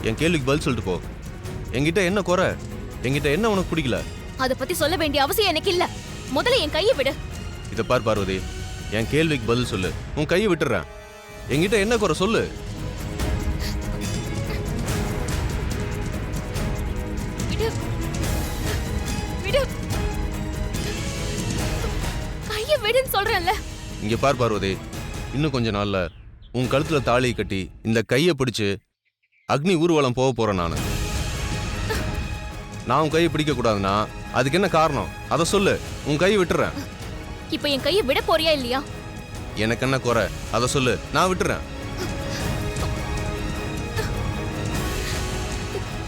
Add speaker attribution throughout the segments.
Speaker 1: என் கேள்விக்கு பதில் சொல்லிட்டு போ. என்கிட்ட என்ன குறை? என்கிட்ட என்ன உனக்கு பிடிக்கல?
Speaker 2: அத பத்தி சொல்ல வேண்டிய அவசியம் எனக்கு இல்ல. முதல்ல என் கையை விடு.
Speaker 1: இத பார் பார்வதி, என் கேள்விக்கு பதில் சொல்லு. உன் கையை விட்டுறேன். என்கிட்ட என்ன குறை சொல்லு.
Speaker 2: விடு. விடு. கையை விடுன்னு சொல்றேன்ல.
Speaker 1: இங்க பார் பார்வதி, இன்னும் கொஞ்ச நாள்ல உன் கழுத்துல தாலியை கட்டி இந்த கையை பிடிச்சு அக்னி ஊர்வலம் போக போறேன் நானு. நான் உன் கையை பிடிக்க கூடாதுன்னா அதுக்கு என்ன காரணம்? அதை சொல்லு. உன் கையை விட்டுறேன்.
Speaker 2: இப்ப என் கையை விட போறியா இல்லையா?
Speaker 1: எனக்கு என்ன குறை? அதை சொல்லு. நான் விட்டுறேன்.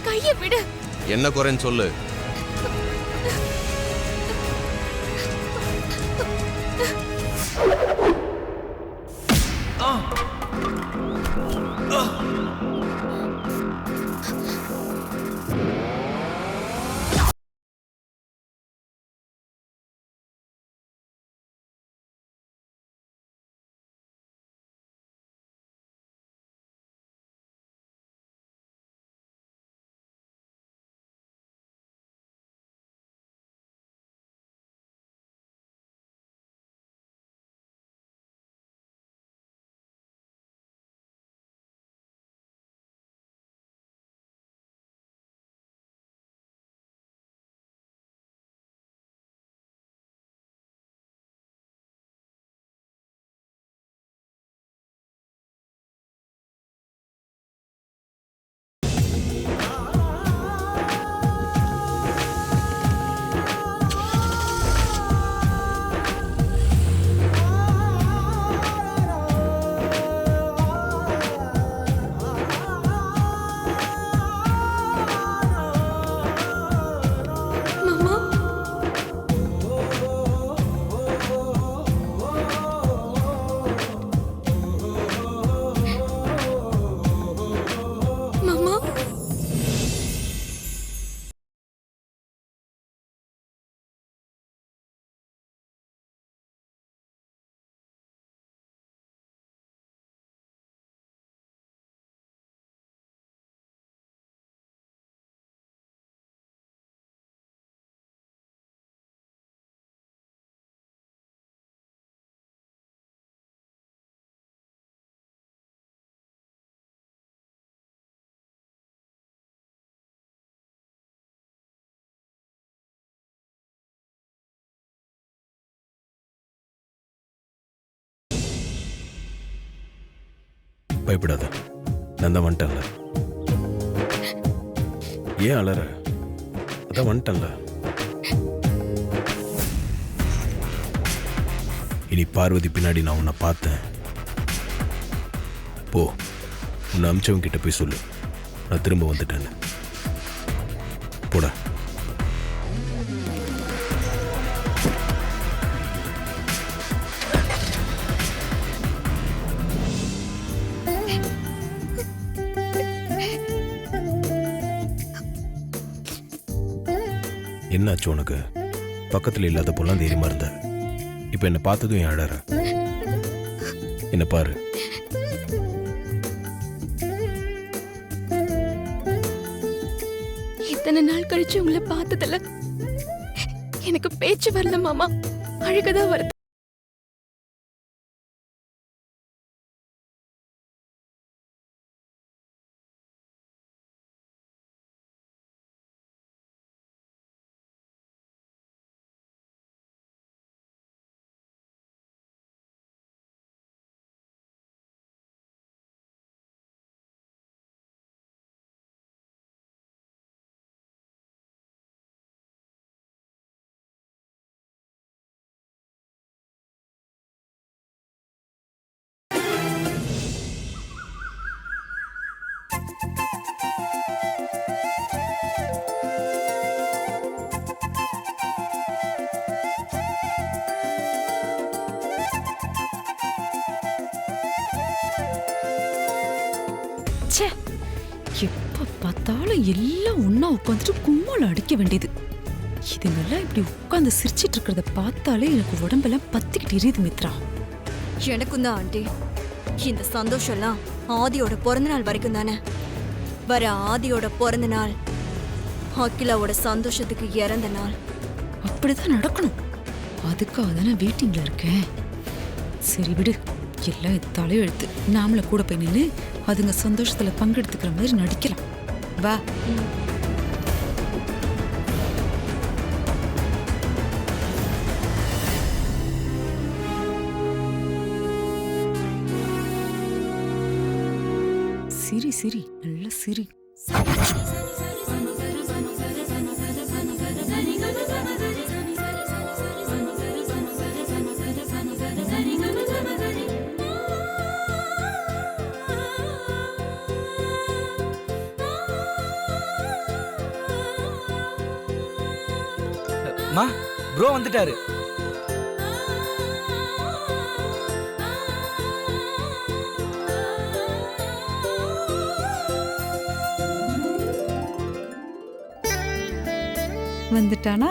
Speaker 2: கையை விடு.
Speaker 1: என்ன குறைன்னு சொல்லு.
Speaker 3: பயப்படாத, நான் தான் வந்துட்டேன்ல. ஏன் அலற? அதான் வந்துட்டேன்ல. இனி பார்வதி பின்னாடி நான் உன்னை பார்த்தேன். போ, உன்னை அமிச்சவங்க கிட்ட போய் சொல்லு, நான் திரும்ப வந்துட்டேன்னு. போடா. என்னாச்சு உனக்கு? பக்கத்தில் இல்லாத போலாம் தைரியமா இருந்த. இப்ப என்ன பார்த்ததும் என் அழற. என்ன பாரு.
Speaker 2: இத்தனை நாள் கழிச்சு உங்களை பார்த்ததுல எனக்கு பேச்சு வரல மாமா. அழுகதான் வருது.
Speaker 4: எப்ப பார்த்தாலும் எல்லாம் ஒன்னா உட்காந்துட்டு கும்மால அடிக்க வேண்டியது. இதுங்கெல்லாம் இப்படி உட்காந்து சிரிச்சிட்டு இருக்கிறத பார்த்தாலே எனக்கு உடம்பெல்லாம் பத்திக்கிட்டு எரியுது மித்ரா.
Speaker 5: எனக்கும் தான் ஆண்டி. இந்த சந்தோஷம்லாம் ஆதியோட பிறந்த நாள் வரைக்கும் தானே. வர ஆதியோட பிறந்த நாள், அகிலாவோட சந்தோஷத்துக்கு இறந்த நாள்.
Speaker 4: அப்படிதான் நடக்கணும். அதுக்காக தானே வெயிட்டிங்ல இருக்கேன். சரி விடு, எல்லாம் இது தலையெழுத்து. நாமள கூட போய் நின்று அதுங்க சந்தோஷத்துல பங்கெடுத்துக்கிற மாதிரி நடிக்கலாம். வா. சிரி சிரி, நல்ல சிரி.
Speaker 6: மா, ப்ரோ வந்துட்டாரு.
Speaker 4: வந்துட்டானா?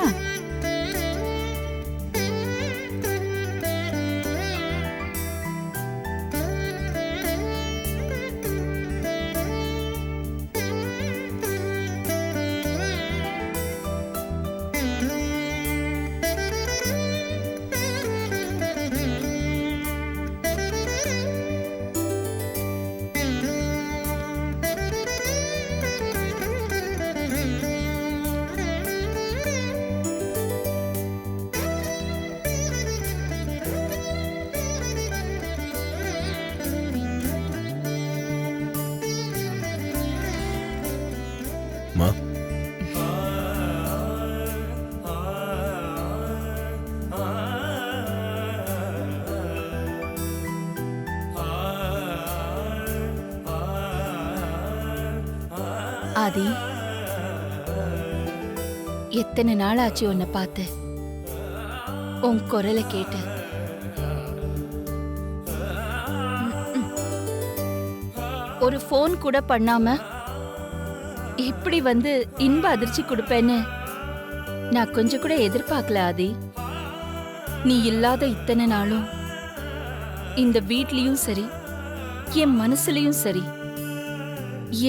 Speaker 3: மா,
Speaker 2: ஆதி, எத்தனை நாள் ஆச்சு உன்னை பார்த்து, உன் குரலை கேட்டு. ஒரு ஃபோன் கூட பண்ணாம இப்படி வந்து இன்ப அதிர்ச்சி கொடுப்பேன்னு நான் கொஞ்சம் கூட எதிர்பார்க்கல ஆதி. நீ இல்லாத இத்தனை நாளும் இந்த வீட்லயும் சரி, என் மனசுலயும் சரி,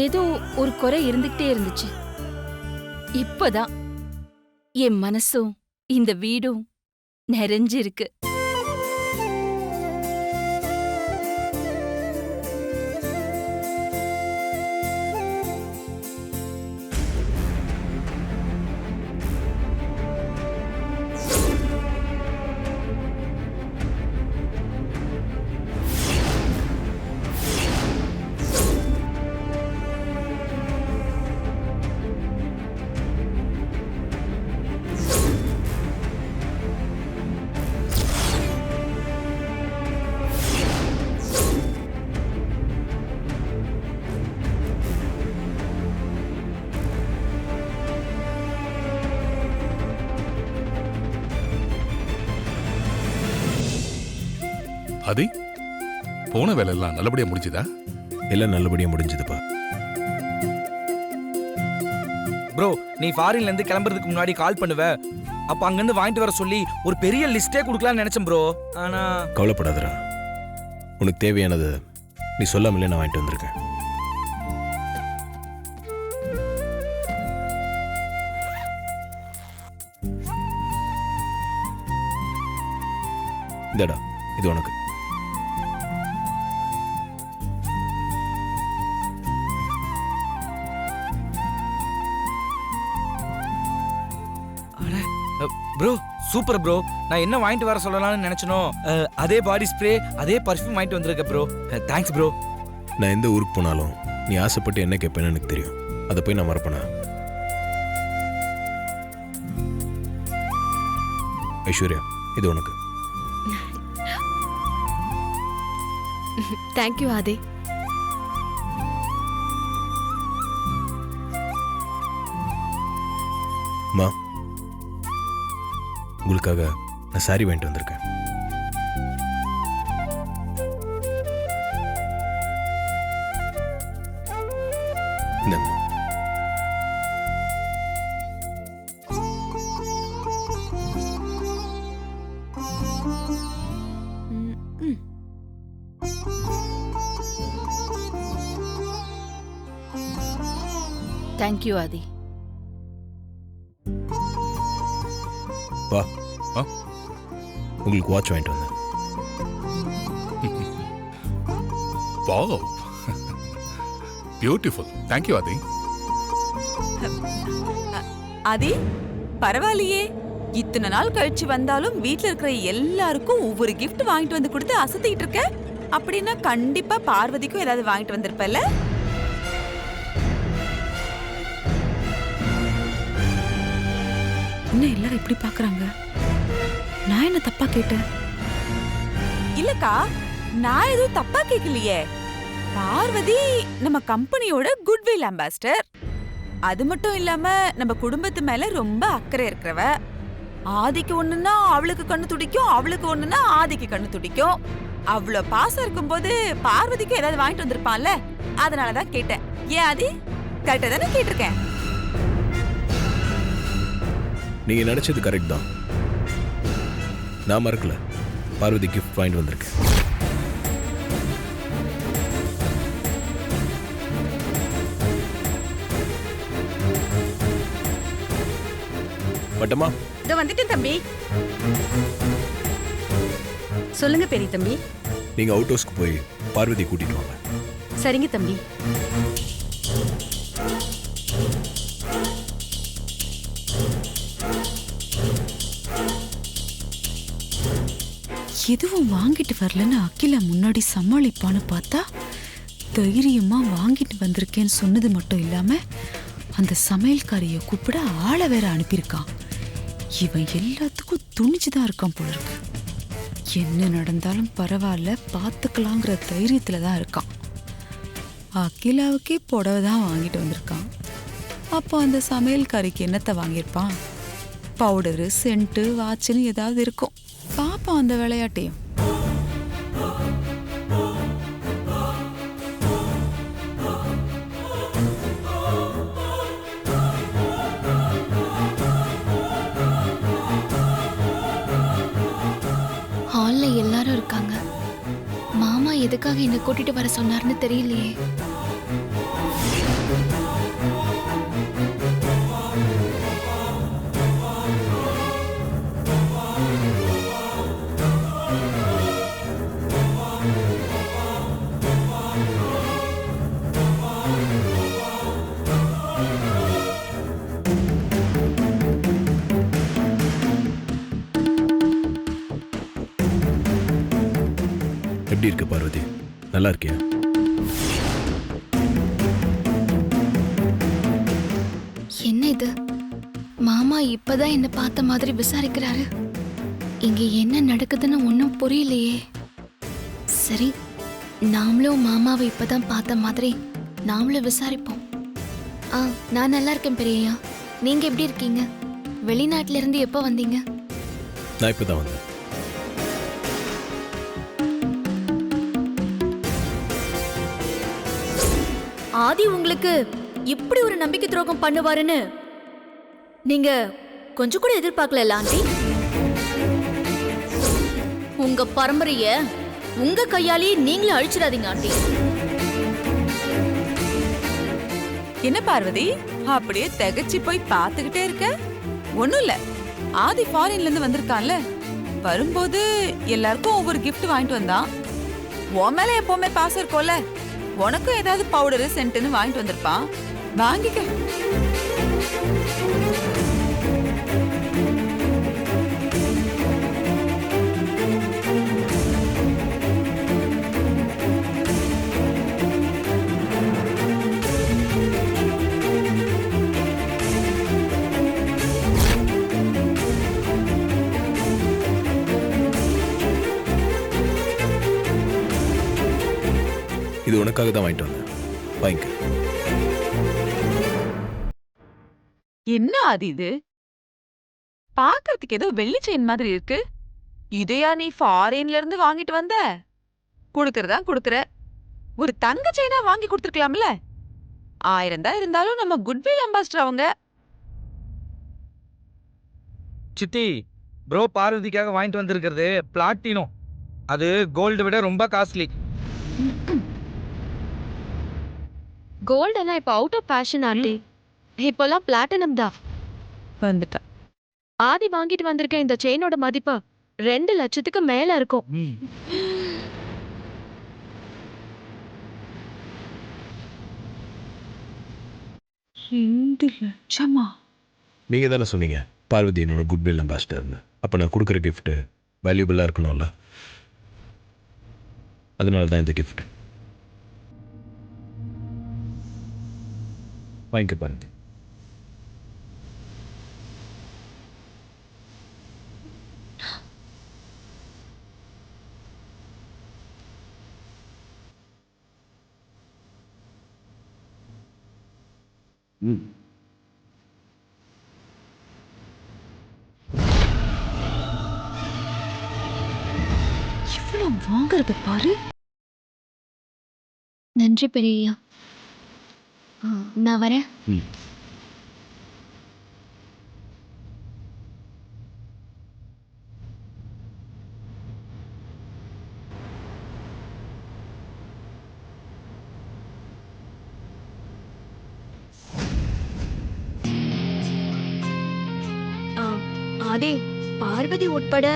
Speaker 2: ஏதோ ஒரு குறை இருந்துகிட்டே இருந்துச்சு. இப்பதான் என் மனசும் இந்த வீடும் நிறைஞ்சிருக்கு.
Speaker 7: ஆதி, போன வேலை எல்லாம் நல்லபடியா முடிஞ்சுதா?
Speaker 3: எல்லாம் நல்லபடியா முடிஞ்சதுப்பா.
Speaker 6: ப்ரோ, நீ ஃபாரின்ல இருந்து கிளம்புறதுக்கு முன்னாடி கால் பண்ணுவ. அப்ப அங்கிருந்து வாங்கிட்டு வர சொல்லி ஒரு பெரிய லிஸ்டே கொடுக்கலாம்னு நினைச்சேன் ப்ரோ. ஆனா
Speaker 3: கவலைப்படாதடா, உனக்கு தேவையானது நீ சொல்லாமலே நான் வாங்கிட்டு வந்திருக்கேன். இந்தடா, இது உனக்கு.
Speaker 6: Bro super bro. நான் என்ன வாங்கிட்டு வர சொல்லலாம்னு நினைச்சனோ அதே பாடி ஸ்ப்ரே, அதே பர்ஃப்யூம் வாங்கிட்டு வந்திருக்க ப்ரோ. Thanks bro.
Speaker 3: நான் எந்த ஊருக்கு போனாலும் நீ ஆசைப்பட்டு என்ன கேட்பேன்னு எனக்கு தெரியும். அதை போய் நான் மறப்பேனா? ஐஸ்வர்யா, இது உனக்கு.
Speaker 2: தேங்க்யூ ஆதி.
Speaker 3: மா, உங்களுக்காக நான் சாரி வாங்கிட்டு வந்திருக்கேன். இந்தாங்க.
Speaker 8: தேங்க்யூ ஆதி.
Speaker 3: வா
Speaker 7: ஆ?
Speaker 3: உங்களுக்கு வாட்ச் வாங்கிட்டு வந்தேன்.
Speaker 7: Wow beautiful. தேங்க்யூ ஆதி.
Speaker 4: ஆதி பரவாயில்லையே, இத்தனை நாள் கழிச்சு வந்தாலும் வீட்ல இருக்கிற எல்லாருக்கும் ஒவ்வொரு கிஃப்ட் வாங்கிட்டு வந்து கொடுத்து அசத்திட்டு இருக்க. அப்படின்னா கண்டிப்பா பார்வதிக்கும் ஏதாவது வாங்கிட்டு வந்திருப்பல்ல? என்ன எல்லாரும் இப்படி பாக்குறாங்க? நான் என்ன தப்பா கேட்டேன்? இல்லக்கா, நான் எதுவும் தப்பா கேட்கலையே. பார்வதி நம்ம கம்பெனியோட குட்வில் அம்பாசிடர். அது மட்டும் இல்லாம நம்ம குடும்பத்து மேல ரொம்ப அக்கறை இருக்கிறவ. ஆதிக்கு ஒண்ணுன்னா அவளுக்கு கண்ணு துடிக்கும், அவளுக்கு ஒண்ணுன்னா ஆதிக்கு கண்ணு துடிக்கும். அவ்வளவு பாசம் இருக்கும்போது பார்வதிக்கு ஏதாவது வாங்கிட்டு வந்திருப்பான்ல, அதனாலதான் கேட்டேன். ஏன் ஆதி, கரெக்டா தானே கேட்டிருக்கேன்?
Speaker 3: நீங்க நினைச்சது கரெக்ட் தான். நான் மறக்கல, பார்வதி கிஃப்ட் வாங்கிட்டு வந்திருக்கேன். பட்டமா
Speaker 8: இதோ வந்துட்டேன் தம்பி. சொல்லுங்க பெரிய தம்பி.
Speaker 3: நீங்க அவுட் ஹவுஸ்க்கு போய் பார்வதி கூட்டிட்டு வாங்க.
Speaker 8: சரிங்க தம்பி.
Speaker 4: எதுவும் வாங்கிட்டு வரலன்னு அகிலா முன்னாடி சமாளிப்பான்னு பார்த்தா தைரியமா வாங்கிட்டு வந்திருக்கேன்னு சொன்னது மட்டும் இல்லாம அந்த சமையல்காரிய கூப்பிட ஆளை வேற அனுப்பியிருக்கான். இவன் எல்லாத்துக்கும் துணிச்சுதான் இருக்கான் போல இருக்கு. என்ன நடந்தாலும் பரவாயில்ல, பார்த்துக்கலாங்கிற தைரியத்துல தான் இருக்கான். அகிலாவுக்கே புடவை தான் வாங்கிட்டு வந்திருக்கான். அப்போ அந்த சமையல்காரிக்கு என்னத்தை வாங்கியிருப்பான்? பவுடரு, சென்ட்டு, வாட்சுன்னு ஏதாவது இருக்கும். பாப்பா அந்த விளையாட்டையும்.
Speaker 2: ஹால்ல எல்லாரும் இருக்காங்க. மாமா எதுக்காக என்ன கூட்டிட்டு வர சொன்னார்னு தெரியலையே.
Speaker 3: எப்படி இருக்கு பார்வதி? நல்லா இருக்கியா?
Speaker 2: என்ன இது? மாமா இப்பதான் என்ன பார்த்த மாதிரி விசாரிக்கிறாரு. இங்க என்ன நடக்குதுன்னு ஒன்னும் புரியலையே. சரி, நாமளும் மாமாவை இப்பதான் பார்த்த மாதிரி நாமளும் விசாரிப்போம். நான் நல்லா இருக்கேன் பெரியய்யா. நீங்க எப்படி இருக்கீங்க? வெளிநாட்டுல இருந்து எப்ப வந்தீங்க?
Speaker 3: நான் இப்பதான் வந்தேன்.
Speaker 5: ஆதி உங்களுக்கு இப்படி ஒரு நம்பிக்கை துரோகம் பண்ணுவாருன்னு நீங்க கொஞ்சம் கூட எதிர்பார்க்கல ஆண்டி. உங்க பரம்பரைய உங்க கையாலேயே நீங்களே அழிச்சிடாதீங்க ஆண்டி.
Speaker 4: என்ன பார்வதி, அப்படியே திகச்சு போய் பார்த்துக்கிட்டே இருக்க? ஒண்ணும் இல்ல, ஆதி ஃபாரின்ல இருந்து வந்திருக்கான்ல, வரும்போது எல்லாருக்கும் ஒவ்வொரு gift வாங்கிட்டு வந்தான். உன் மேல எப்பவுமே பாசம் இருக்கும்ல, உனக்கும் ஏதாவது பவுடரு சென்ட்னு வாங்கிட்டு வந்திருப்பான். வாங்கிக்க.
Speaker 3: இது உனக்காக தான் வாங்கிட்டு வந்தேன், வாங்கிக்க.
Speaker 4: என்ன ஆதி இது? பாக்கிறதுக்கு ஏதோ வெள்ளி செயின் மாதிரி இருக்கு. இதையா நீ ஃபாரின்ல இருந்து வாங்கிட்டு வந்த? குடுக்கறதா குடுக்கற. ஒரு தங்க செயினா வாங்கி கொடுத்துருக்கலாம்ல. 1000 தான் இருந்தாலும் நம்ம குட்வில் அம்பாசிடர் அவங்க.
Speaker 6: சித்தி, ப்ரோ பார்வதிக்காக வாங்கிட்டு வந்திருக்கிறது பிளாட்டினோ. அது கோல்டு விட ரொம்ப காஸ்ட்லி.
Speaker 2: கோல்ட் எல்லாம் இப்ப அவுட் ஆஃப் ஃபேஷன் ஆண்டி.
Speaker 9: இப்போலாம் பிளாட்டினம் தான்.
Speaker 4: வந்துட்டா.
Speaker 9: ஆதி வாங்கிட்டு வந்திருக்க இந்த செயினோட மதிப்பு 2 லட்சத்துக்கு மேல இருக்கும்.
Speaker 3: நீங்க தானே சொன்னீங்க பார்வதி என்னோட குட்வில் அம்பாசிடர்னு. அப்போ நான் கொடுக்குற கிஃப்ட்டு வேல்யூபிளாக இருக்கணும்ல, அதனால தான் இந்த கிஃப்ட். வாங்கிக்க பாருங்க.
Speaker 4: இவ்வளோ வாங்குறத பாரு.
Speaker 2: நன்றி பெரியய்யா. நான் வரேன்.
Speaker 5: ஆதி, பார்வதி உட்பட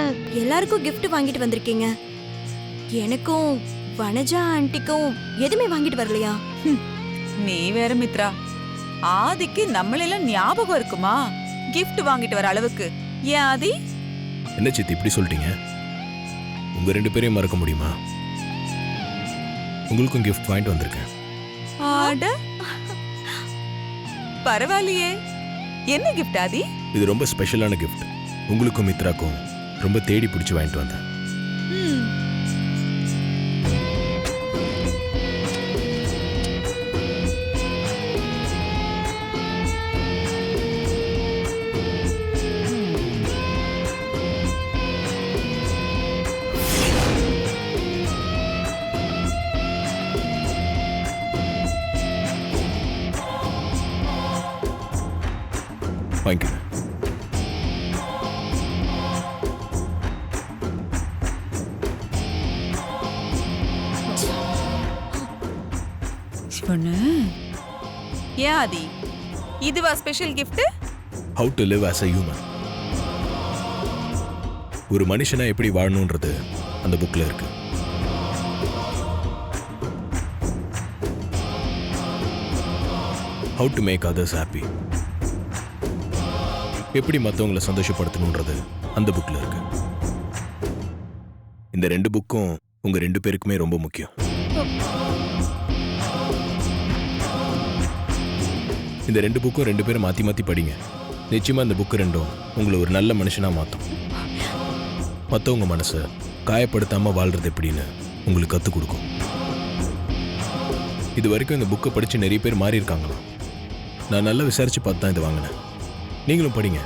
Speaker 5: எல்லாருக்கும் gift வாங்கிட்டு வந்திருக்கீங்க. எனக்கும் வனஜா ஆண்டிக்கும் எதுவுமே வாங்கிட்டு வரலையா?
Speaker 4: நீ வேற மித்ரா, ஆதிக்கு நம்மளெல்லாம் ஞாபகம் இருக்குமா gift வாங்கிட்டு வர அளவுக்கு? ஏன் ஆதி?
Speaker 3: என்ன சித்தி இப்படி சொல்லிட்டீங்க? உங்கள் 2 பேரையும் மறக்க முடியுமா? உங்களுக்கும் கிஃப்ட் வாங்கிட்டு வந்திருக்கேன்.
Speaker 4: ஆட பரவாயில்லையே. என்ன gift ஆதி?
Speaker 3: இது ரொம்ப ஸ்பெஷலான கிஃப்ட். உங்களுக்கும் மித்ராக்கும் ரொம்ப தேடி பிடிச்சி வாங்கிட்டு வந்தேன். வாங்கிக்கிறேன்.
Speaker 4: ஏன் ஆதி, இதுவா special gift?
Speaker 3: How to live as a human. ஒரு மனுஷனா எப்படி வாழணுன்றது அந்த புக்ல இருக்கு. How to make others happy. எப்படி மற்றவங்களை சந்தோஷப்படுத்தணுன்றது அந்த புக்ல இருக்கு. இந்த 2 புக்கும் உங்க 2 பேருக்குமே ரொம்ப முக்கியம். இந்த 2 புக்கும் 2 பேரும் மாற்றி மாற்றி படிங்க. நிச்சயமா இந்த புக்கு 2ம் உங்களை ஒரு நல்ல மனுஷனா மாற்றும். மற்றவங்க மனசை காயப்படுத்தாம வாழ்றது எப்படின்னு உங்களுக்கு கற்றுக் கொடுக்கும். இது வரைக்கும் இந்த புக்கை படித்து நிறைய பேர் மாறி இருக்காங்களா? நான் நல்லா விசாரிச்சு பார்த்து தான் இதை வாங்கினேன். நீங்களும் படிங்க.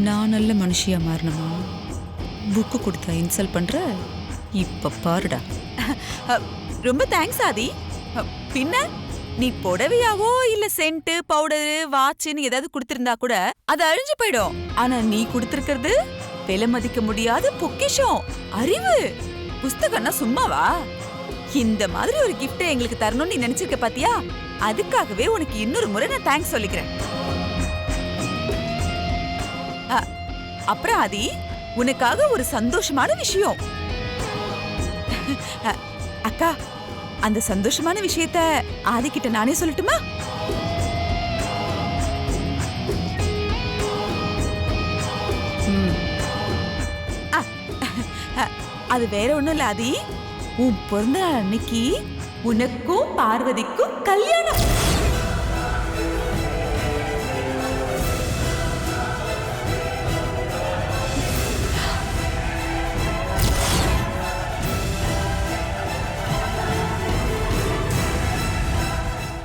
Speaker 4: நான் நல்ல மனுஷியா மாறணுமா? புக்கு கொடுத்தா இன்சல்ட் பண்ற? இப்ப பாருடா. ரொம்ப தேங்க்ஸ் ஆதி. பின்ன நீ புடவையாவோ இல்ல சென்ட் பவுடரு வாட்ச்னு ஏதாவது கொடுத்திருந்தா கூட அது அழிஞ்சு போயிடும். ஆனா நீ கொடுத்திருக்கிறது விலை மதிக்க முடியாத பொக்கிஷம், அறிவு. புஸ்தகம்னா சும்மாவா? இந்த மாதிரி ஒரு கிஃப்ட் எங்களுக்கு தரணும்னு நீ நினைச்சிருக்க பாத்தியா? அதுக்காகவே உனக்கு இன்னொரு முறை நான் தேங்க்ஸ் சொல்லிக்கிறேன். அப்புறம் ஆதி, உனக்காக ஒரு சந்தோஷமான விஷயம். அக்கா, அந்த சந்தோஷமான விஷயத்த ஆதி கிட்ட நானே சொல்லட்டுமா? அது வேற ஒண்ணும் இல்ல ஆதி, உன் பிறந்த நாள் அன்னைக்கு உனக்கும் பார்வதிக்கும் கல்யாணம்.